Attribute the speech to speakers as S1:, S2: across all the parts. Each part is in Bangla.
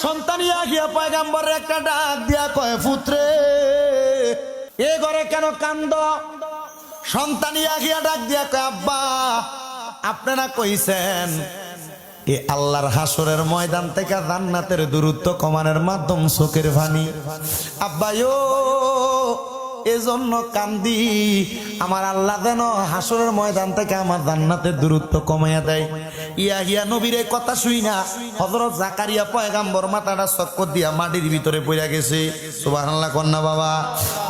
S1: সন্তান ইয়াহিয়া পয়গম্বরের একটা ডাক দিয়া কয়, পুত্রে এ ঘরে কেন কান্দ? সন্তান ইয়াহিয়া ডাক দিয়া কয়, আব্বা আপনারা কইছেন এ আল্লাহর হাসরের ময়দান থেকে জান্নাতের দূরত্ব কমানোর মাধ্যম চোখের পানি। আব্বায়ো এজন্য কান্দি, আমার আল্লাহ যেন হাসরের ময়দান থেকে আমার জান্নাতের দূরত্ব কমাইয়া দেয়। ইয়াহিয়া নবীর এই কথা শুই না হযরত জাকারিয়া পয়গম্বর মাথাটা চক্কর দিয়া মাটির ভিতরে পড়ে গেছে। সুবহানাল্লাহ কন্যা বাবা।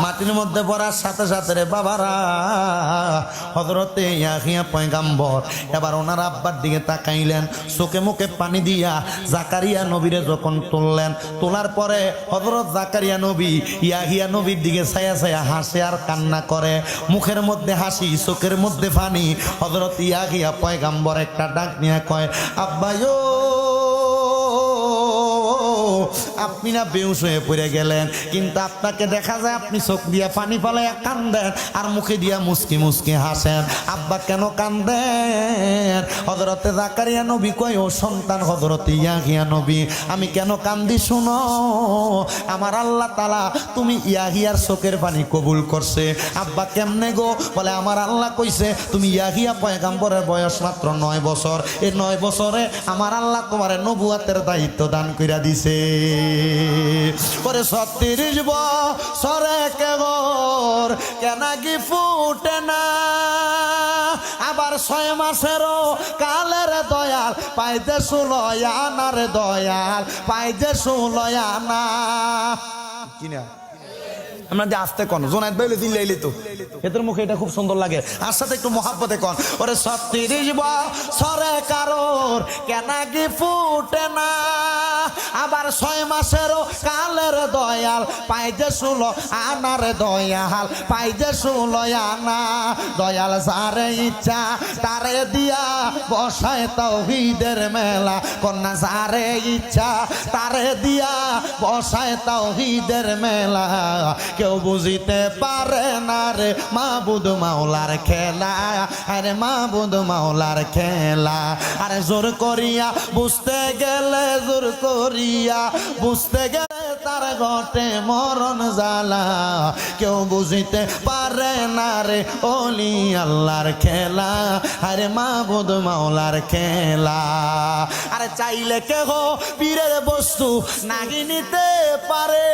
S1: মাটির মধ্যে পড়ার সাথে সাথে রে বাবারা হযরতে ইয়াহিয়া পয়গম্বর এবার ওনার আব্বার দিকে তাকাইলেন, চোখে মুখে পানি দিয়া জাকারিয়া নবীরে যখন তুললেন, তোলার পরে হযরত জাকারিয়া নবী ইয়াহিয়া নবীর দিকে ছায়া ছায়া হাসে আর কান্না করে, মুখের মধ্যে হাসি চোখের মধ্যে পানি। হযরত ইয়াহিয়া পয়গম্বর একটা ডাক নিয়ে কয়, আব্বায়ো আপনি না বেহুশ হয়ে পড়ে গেলেন, কিন্তু আপনাকে দেখা যায় আপনি চোখ দিয়া পানি ফালাইয়া কান্দেন আর মুখে দিয়া মুসকি মুসকি হাসেন। আব্বা কেন কান্দেন? হযরতে জাকারিয়া নবী কয়, ও সন্তান হযরতে ইয়াহিয়া নবী আমি কেন কান্দি শুনো, আমার আল্লাহ তাআলা তুমি ইয়াহিয়ার চোখের পানি কবুল করছে। আব্বা কেমনে গো? বলে আমার আল্লাহ কইছে তুমি ইয়াহিয়া পয়গম্বরের বয়স মাত্র 9 বছর, এই 9 বছরে আমার আল্লাহ তোমার নবুয়াতের দায়িত্ব দান কইরা দিছে। পরে 36 বছরে কেবর কেনাকি ফুটে না, আবার 6 মাসেরও কালের দয়াল পাইতে সুলয়ানা রে দয়াল পাইতে সুলয়ানা। কিনা আমরা যে আসতে কোন জোনায়েত বাইলে দিলাইলে তো এদের মুখে এটা খুব সুন্দর লাগে, আর সাথে একটু মহাব্বতে কোন ওরে 36 বছরে কারোর কেনাকি ফুটে না, আবার 6 মাসেরও কালের দয়াল পাইতে সুলয়ানা রে দয়াল পাইতে সুলয়ানা। দয়াল যারে ইচ্ছা তারে দিয়া বসায় তাওহীদের মেলা, কন্যা যারে ইচ্ছা তারে দিয়া বসায় তাওহীদের মেলা। কেউ বুঝিতে পারে না রে মাবুদ মাওলার খেলা, আরে মাবুদ মাওলার খেলা। আরে জোর করিয়া বুঝতে গেলে জোর করিয়া বুঝতে গেলে তার ঘটে মরণ জ্বালা। কেউ বুঝিতে পারে না রে ওলি আল্লাহর খেলা, আরে মাবুদ মাওলার খেলা। আরে চাইলে কেহ পীরের বস্তু নাগি নিতে পারে,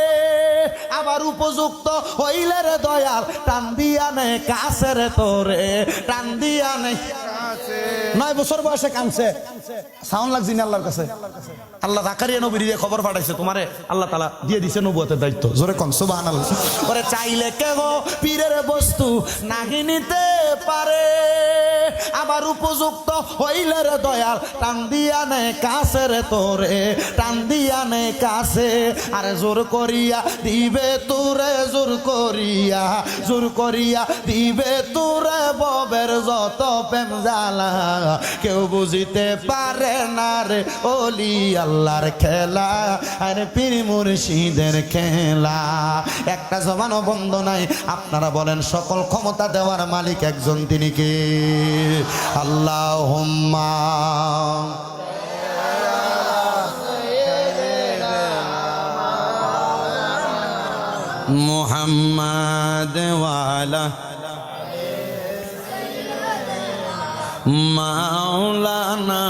S1: আবার উপযুক্ত হইলে রে দয়াল টান দিয়া নে কাছের তোরে টান দিয়া নে। 9 বছর বয়সে কাঁদছে, সাউন্ড লাগছে না আল্লাহর কাছে। আল্লাহ জাকারিয়া নবীর দিয়ে খবর পাঠাইছে, তোমারে আল্লাহ তাআলা দিয়ে দিছে নবুয়তের দায়িত্ব। জোরে কোন সুবহানাল্লাহ। ওরে চাইলে কেহ পীরের বস্তু নাহি নিতে পারে, আবার উপযুক্ত হইলে রে দয়াল টান দিয়া নে কাছের তোরে টান দিয়া নে কাছে। আরে জোর করিয়া দিবে তোরে জোর করিয়া দিবে তোরে ববের যত প্রেম জ্বালা। কেউ বুঝিতে পারে না রে ওলি আল্লাহর খেলা, আরে পীর মুর্শিদের খেলা। একটা জবানও বন্ধ নাই। আপনারা বলেন সকল ক্ষমতা দেওয়ার মালিক একজন, তিনি কে? আল্লাহুম্মা মুহাম্মাদ ওয়ালা মাওলানা।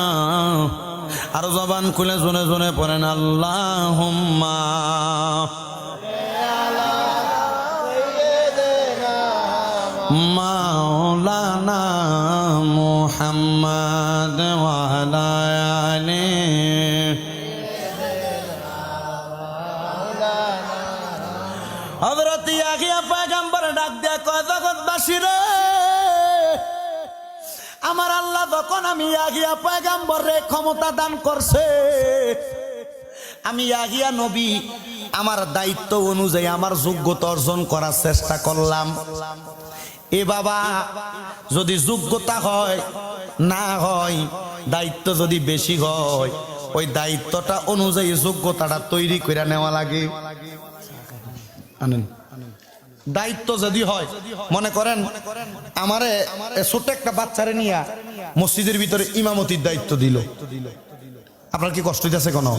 S1: আর জবান খুলে জোরে জোরে পড়েন আল্লাহুম্মা মাওলানা মুহাম্মাদ ওয়ালা আলি। হযরত ইয়াহিয়া পয়গম্বর ডাক দিয়া কয়, জগৎবাসী রে আমার আল্লাহ যখন আমি ইয়াহিয়া পয়গম্বরে ক্ষমতা দান করছে, আমি ইয়াহিয়া নবী আমার দায়িত্ব অনুযায়ী আমার যোগ্যতা অর্জন করার চেষ্টা করলাম। এ বাবা যদি যোগ্যতা হয় না হয়, দায়িত্ব যদি বেশি হয়, ওই দায়িত্বটা অনুযায়ী যোগ্যতাটা তৈরি করে নেওয়া লাগে। আনেন দায়িত্ব যদি হয়, মনে করেন আমারে ছোট একটা বাচ্চারে নিয়ে মসজিদের ভিতরে ইমামতির দায়িত্ব দিল, আপনার কি কষ্ট হইতেছে কোনো?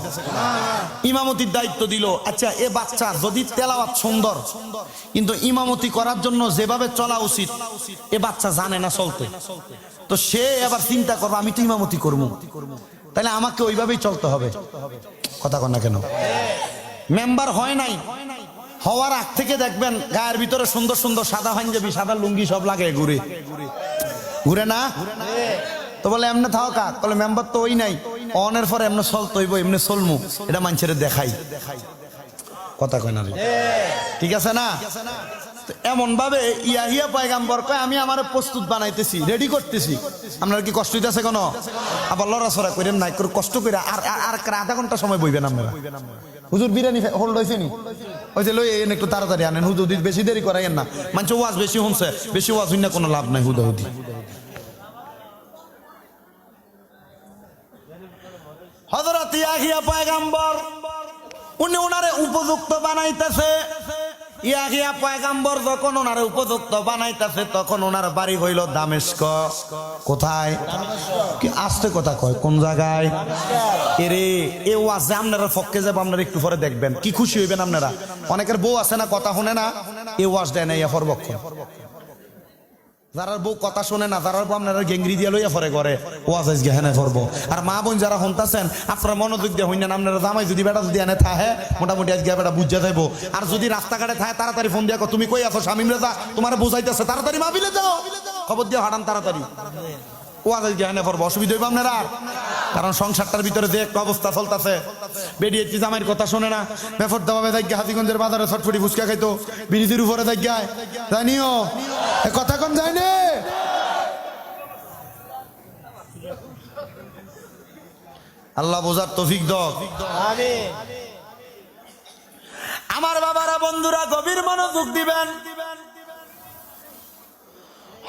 S1: ইমামতির দায়িত্ব দিল, আচ্ছা এ বাচ্চা যদি তেলাওয়াত সুন্দর কিন্তু ইমামতি করার জন্য যেভাবে চলা উচিত এ বাচ্চা জানে না চলতে, তো সে আবার চিন্তা করবে আমি তো ইমামতি করবো, তাহলে আমাকে ওইভাবেই চলতে হবে। কথা কন না কেন? মেম্বার হয় নাই, হওয়ার আগ থেকে দেখবেন গায়ের ভিতরে সুন্দর সুন্দর সাদা পাঞ্জাবি সাদা লুঙ্গি সব লাগে, ঘুরে ঘুরে না, তো বলে এমনি থাও কাক, বলে মেম্বার তো ওই নাই, অনের পরে এমনি চলতে হইব, এমনি চলমু, এটা মানুষের দেখাই। কথা কয় না? ঠিক আছে না? এমন ভাবে ইয়াহিয়া পয়গাম্বর কয় আমি আমার প্রস্তুত বানাইতেছি, রেডি করতেছি, আপনার কি কষ্ট হইতেছে কোনো? আবার লড়াচড়া করেন নাই, কষ্ট করে আর আধা ঘন্টা সময় বইবেন আপনারা। হুজুর বিরিয়ানি হোল্ড হয়েছে নি? ওই যে লই এনে একটু তাড়াতাড়ি আনেন, হুজুর বেশি দেরি করাইয়েন না, মানুষ ওয়াজ বেশি শুনছে, বেশি ওয়াজ হইনা কোনো লাভ নাই। হুদাহুদি হযরত ইয়াহিয়া পয়গাম্বর উনি ওনারে উপযুক্ত বানাইতেছে। ইয়াহিয়া পয়গাম্বর যখন ওনারে উপযুক্ত বানাইতেছে তখন ওনার বাড়ি হইল দামেস্ক। কোথায়? কি আস্তে কথা কয়, কোন জায়গায়? এরে এ ওয়াজে আপনারা ফক্কে যাব, আপনারা একটু পরে দেখবেন কি খুশি হইবেন আপনারা। অনেকের বউ আছে না, কথা শুনে না, এ ওয়াজ দেয় না ইয়া ফরবক্ষণ। যারা বউ কথা শোনে না, যারা বউ আপনারা গেঙ্গরি দিয়ে লইয়া পরে করে ওয়াজ আজকে হেনে করবো। আর মা বোন যারা শুনতেছেন আপনারা মনোযোগ দিয়ে হইনেন, আপনারা জামাই যদি বেটা যদি এনে থাহে মোটামুটি আজকে বেটা বুঝা যাইব। আর যদি রাস্তাঘাটে থাকে তাড়াতাড়ি ফোন দিয়া তুমি কই আছো, স্বামী রেজা তোমার বুঝাইতেছে, তাড়াতাড়ি মাবিলে যাও, খবর দিয়ে হাঁটান তাড়াতাড়ি, ওয়াজ আজকে হেনে করবো। অসুবিধা হইব আপনারা, কারণ সংসারটার ভিতরে যে একটা অবস্থা চলতেছে, বেরিয়ে জামাইয়ের কথা শোনে না, বেফর দাবাবে যাইগা হাজিগঞ্জের বাজারে ছটফটি ফুচকা খাইতো, ব্রিজের উপরে যাইগায় জানিও কথা কম যায় না। আল্লাহ বোঝার তৌফিক দাও। আমার বাবারা বন্ধুরা গভীর মনোযোগ দিবেন।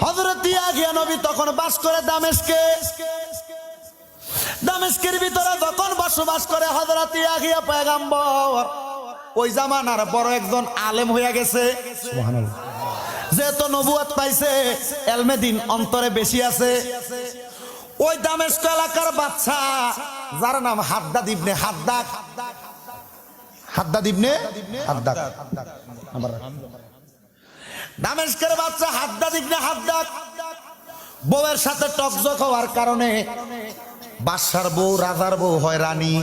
S1: হযরত ইয়াহিয়া নবী তখন বাস করে দামেস্কে। দামেস্কের ভিতরে যখন বসবাস করে হযরত ইয়াহিয়া পয়গম্বর, ওই জামানার বড় একজন আলেম হইয়া গেছে। সুবহানাল্লাহ। যেহেতু নবুয়ত পাইছে, এলমে দ্বীন অন্তরে বেশি আছে। ওই দামেস্ক এলাকার বাচ্চা যার নাম হাদ্দাদ ইবনে হাদ্দাদ, হাদ্দাদ ইবনে হাদ্দাদ, দামেস্কের বাচ্চা হাদ্দাদ ইবনে হাদ্দাদ বউয়ের সাথে টকজক হওয়ার কারণে, বাদশার বউ রাজার বউ হয় রানী,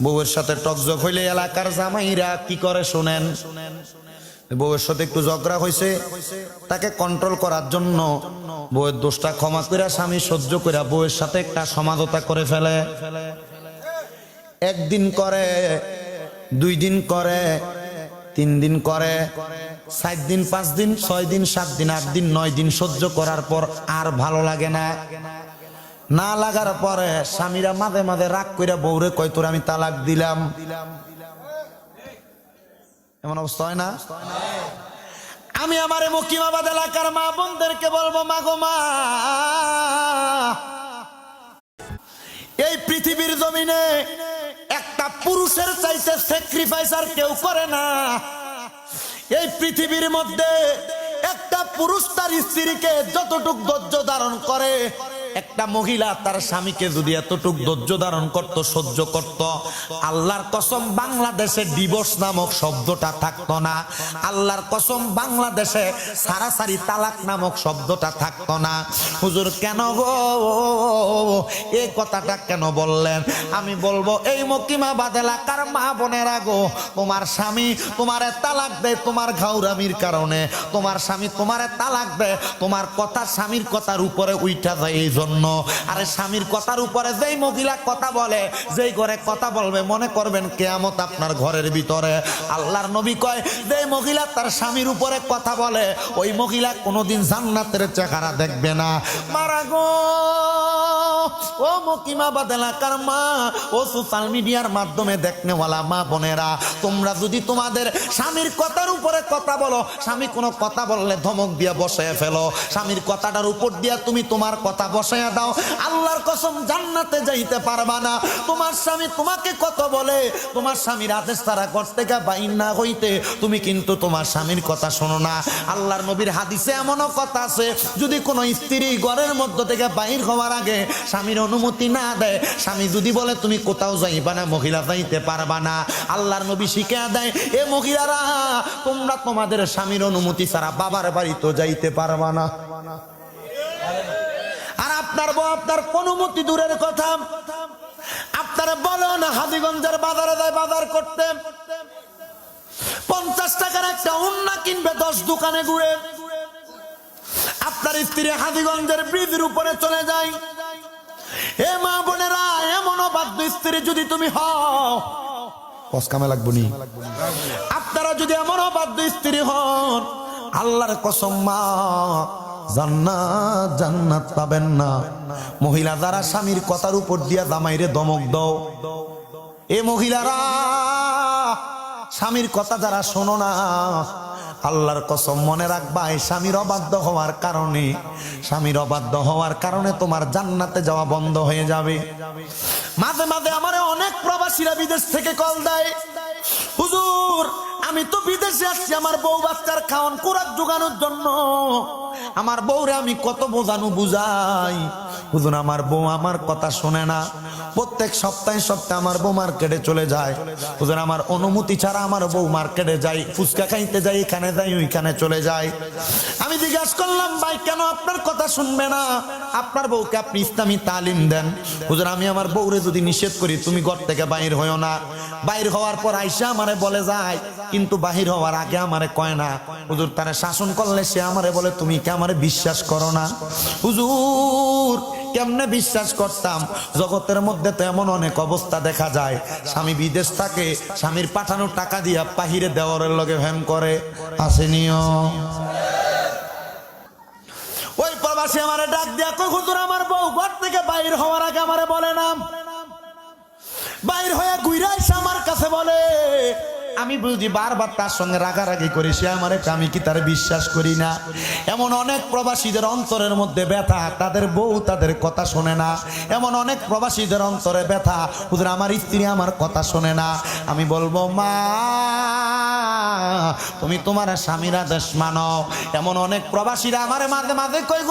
S1: বউয়ের সাথে টকজক হইলে এলাকার জামাইরা কি করে শোনেন, বউয়ের সাথে একটু ঝগড়া হয়েছে, তাকে কন্ট্রোল করার জন্য বউয়ের দোষটা ক্ষমা করে স্বামী সহ্য করে বউয়ের সাথে একটা সমাজতা করে ফেলে। একদিন করে, 2 দিন করে, 3 দিন করে, 4 দিন, 5 দিন, 6 দিন, 7 দিন, 8 দিন, 9 দিন সহ্য করার পর আর ভালো লাগে না। না লাগার পরে স্বামীরা মাঝে মাঝে রাগ কইরা বউরে কয় তোর আমি তালাক দিলাম। এমন অবস্থা হয় না? আমি আমার মুকিমাবাদ এলাকার মা বোনদেরকে বলবো, মা গো মা, এই পৃথিবীর জমিনে একটা পুরুষের চাইতে স্যাক্রিফাইস আর কেউ করে না। এই পৃথিবীর মধ্যে একটা পুরুষ তার স্ত্রীকে যতটুক ধৈর্য ধারণ করে, একটা মহিলা তার স্বামীকে যদি এতটুক ধৈর্য ধারণ করত, সহ্য করত, আল্লাহর কসম বাংলাদেশে ডিভোর্স নামক শব্দটা থাকতো না। আল্লাহর কসম বাংলাদেশে সারাসারি তালাক নামক শব্দটা থাকতো না। হুজুর কেন গো এই কথাটা কেন বললেন? আমি বলবো, এই মকিমাবাদ এলাকার মা বোনেরা গো, তোমার স্বামী তোমারে তালাক দেয় তোমার ঘাউরামির কারণে, তোমার স্বামী তোমারে তালাক দেয় তোমার কথা স্বামীর কথার উপরে উইঠা যায় এই জন্য। আরে স্বামীর কথার উপরে যেই মহিলা কথা বলে, যেই ঘরে কথা বলবে, মনে করবেন কিয়ামত আপনার ঘরের ভিতরে। আল্লাহর নবী কয়, যেই মহিলা তার স্বামীর উপরে কথা বলে ওই মহিলা কোনোদিন জান্নাতের চেহারা দেখবে না। মারা গো ও মকিমাবাদ এলাকার মা, ও সোশ্যাল মিডিয়ার মাধ্যমে দেখনেওয়ালা মা বোনেরা, তোমরা যদি তোমাদের স্বামীর কথার উপরে কথা বলো, স্বামী কোনো কথা বললে ধমক দিয়া বসায় ফেলো, স্বামীর কথাটার উপর দিয়া তুমি তোমার কথা বসায় দাও, আল্লাহর কসম জান্নাতে যাইতে পারবা না। তোমার স্বামী তোমাকে কত বলে, তোমার স্বামীর আদেশ তারা ঘর থেকে বাইর না হইতে তুমি কিন্তু তোমার স্বামীর কথা শোনো না। আল্লাহর নবীর হাদিসে এমনও কথা আছে, যদি কোনো স্ত্রী ঘরের মধ্য থেকে বাইর হওয়ার আগে স্বামী স্বামীর অনুমতি না দেয়, স্বামী যদি বলে তুমি কোথাও যাইবা না, মহিলা যাইতে পারবা না, আল্লাহর নবী শিখা দেয় এ মহিলারা তোমরা তোমাদের স্বামীর অনুমতি ছাড়া বাবার বাড়ি তো যাইতে পারবা না। আর আপনার বউ আপনার অনুমতি দূরের কথা, আপনারা বলো না হাজীগঞ্জের বাজারে যায় বাজার করতে, 50 টাকার একটা উন্না কিনবে 10 দোকানে ঘুরে। আপনার স্ত্রী হাজীগঞ্জের ব্রিজের উপরে চলে যায়। এ মা বোনেরা, এমন অবাধ্য স্ত্রী যদি তুমি হও, কস কামে লাগবো নি। আপনারা যদি এমন অবাধ্য স্ত্রী হন, আল্লাহর কসম মা, জান্নাত জান্নাত পাবেন না। মহিলা যারা স্বামীর কথার উপর দিয়া জামাইরে ধমক দাও, এ মহিলারা স্বামীর কথা যারা শোনো না, আল্লাহর কসম মনে রাখবা, এই স্বামীর অবাধ্য হওয়ার কারণে, স্বামীর অবাধ্য হওয়ার কারণে তোমার জান্নাতে যাওয়া বন্ধ হয়ে যাবে। মাঝে মাঝে আমারে অনেক প্রবাসীরা বিদেশ থেকে কল দেয়, হুজুর আমি তো বিদেশে আসছি আমার বউ বাচ্চার খাওয়ান কুরাত জোগানোর জন্য, আমার বউরে আমি কত বোঝানো বুঝাই, হুজুর আমার বউ আমার কথা শোনে না, প্রত্যেক সপ্তাহে সপ্তাহে আমার বউ মার্কেটে চলে যায়, হুজুর আমার অনুমতি ছাড়া আমার বউ মার্কেটে যায়, ফুচকা খাইতে যাই, এখানে যাই, ওইখানে চলে যায়। আমি জিজ্ঞাসা করলাম ভাই কেন আপনার কথা শুনবে না, আপনার বউকে আপনি ইসলামী তালিম দেন। হুজুর আমি আমার বউরে যদি নিষেধ করি তুমি ঘর থেকে বাইর হইও না, বাইর হওয়ার পর আইসা আমারে বলে যায়, কিন্তু বাহির হওয়ার আগে আমারে কয় না। হুজুর তারে শাসন করলে সে আমারে বলে তুমি কি আমারে বিশ্বাস করো না। হুজুর কেমনে বিশ্বাস করতাম, জগতের মধ্যে তো এমন অনেক অবস্থা দেখা যায়, স্বামী বিদেশ থাকে, স্বামীর পাঠানো টাকা দিয়া বাহিরে দেওয়ারের লগে ভ্যাম করে, আসেনিও। ওই প্রবাসী আমারে ডাক দিয়া কই হুজুর আমার বউ ঘর থেকে বাইর হওয়ার আগে আমারে বলে না, বাইর হয়ে ঘুরে এসে আমার কাছে বলে, আমি বুঝি বারবার তার সঙ্গে রাগারাগি করি, সে আমারে, আমি কি তারে বিশ্বাস করি না। এমন অনেক প্রবাসীদের অন্তরের মধ্যে ব্যথা, তাদের বউ তাদের কথা শোনে না। এমন অনেক প্রবাসীদের অন্তরে ব্যথা, হুজুর আমার স্ত্রী আমার কথা শোনে না। আমি বলবো মা তুমি তোমার স্বামীর আদেশ মানো। এমন অনেক প্রবাসীরা আমারে মাঝে মাঝে কই